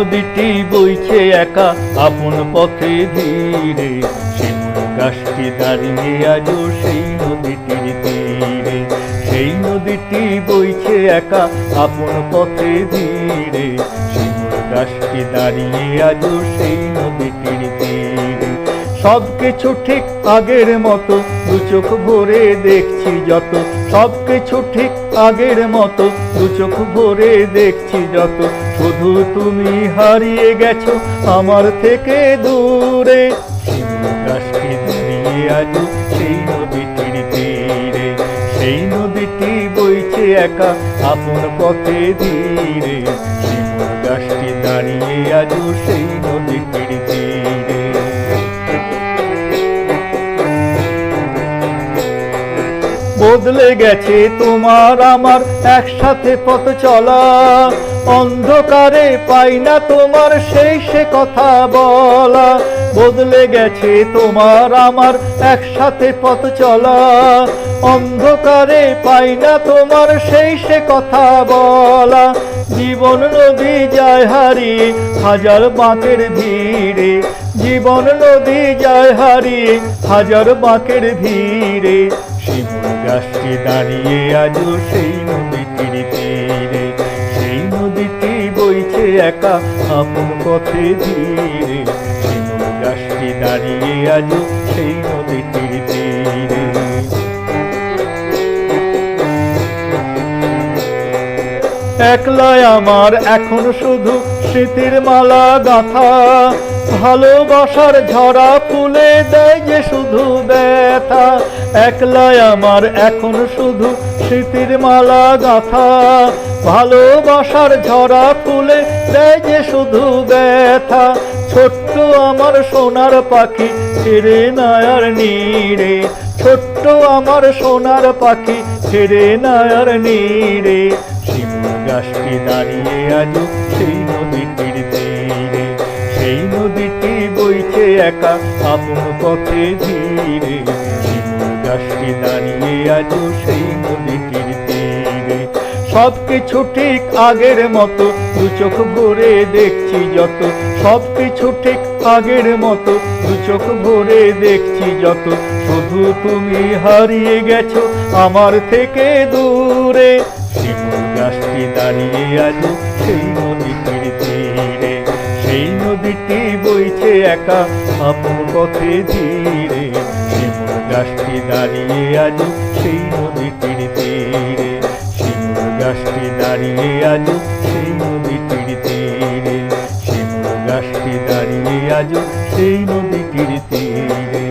নদীটি বইছে একা আপন পথে ধীরে, শিমুল গাছটি দাঁড়িয়ে আজও সেই নদীটির তীরে। সেই নদীটি বইছে একা আপন পথে ধীরে, শিমুল গাছটি দাঁড়িয়ে আজও সেই নদীটির তীরে। সবকিছু ঠিক আগের মতো, দু চোখ ভরে দেখছি যত, সবকিছু ঠিক আগের মতো, দু চোখ ভরে দেখছি যত, শুধু তুমি হারিয়ে গেছো আমার থেকে দূরে। শিমুল গাছটি দাঁড়িয়ে আজও সেই নদীটির তীরে, সেই নদীটি বইছে একা আপন পথে ধীরে, শিমুল গাছটি দাঁড়িয়ে আজও সেই নদীটির তীরে। বদলে গেছে তোমার আমার একসাথে পথ চলা, অন্ধকারে পাই না তোমার সেই সে কথা বলা। বদলে গেছে তোমার আমার একসাথে পথ চলা, অন্ধকারে পাই না তোমার সেই সে কথা বলা। জীবন নদী যায় হারিয়ে হাজার বাঁকের ভিড়ে, জীবন নদী যায় হারিয়ে হাজার বাঁকের ভিড়ে, শিমুল গাছটি দাঁড়িয়ে আজও সেই নদীটির তীরে, সেই নদীটি বইছে একা আপন পথে ধীরে, শিমুল গাছটি দাঁড়িয়ে আজও সেই নদীটির তীরে। একলাই আমার এখন শুধু স্মৃতির মালা গাঁথা, ভালোবাসার ঝরা ফুলে দেয় যে শুধু ব্যথা। একলাই আমার এখন শুধু স্মৃতির মালা গাঁথা, ভালোবাসার ঝরা ফুলে দেয় যে শুধু ব্যথা। ছোট্ট আমার সোনার পাখি ফেরে না আর নীড়ে, ছোট্ট আমার সোনার পাখি ফেরে না আর নীড়ে, শিমুল গাছটি দাঁড়িয়ে আজও সেই নদীটির তীরে, সেই নদীটি বইছে একা আপন পথে ধীরে, শিমুল গাছটি দাঁড়িয়ে আজও সেই নদীটির তীরে। সবকিছু ঠিক আগের মতো, দু চোখ ভরে দেখছি যত, সবকিছু ঠিক আগের মতো, দু চোখ ভরে দেখছি যত, শুধু তুমি হারিয়ে গেছো আমার থেকে দূরে। শিমুল গাছটি দাঁড়িয়ে আজও সেই নদীটির তীরে, সেই নদীটি বইছে একা আপন পথে ধীরে, শিমুল গাছটি দাঁড়িয়ে আজও সেই নদীটির তীরে, শিমুল গাছটি দাঁড়িয়ে আজও সেই নদীটির তীরে, শিমুল গাছটি দাঁড়িয়ে আজও সেই নদীটির তীরে।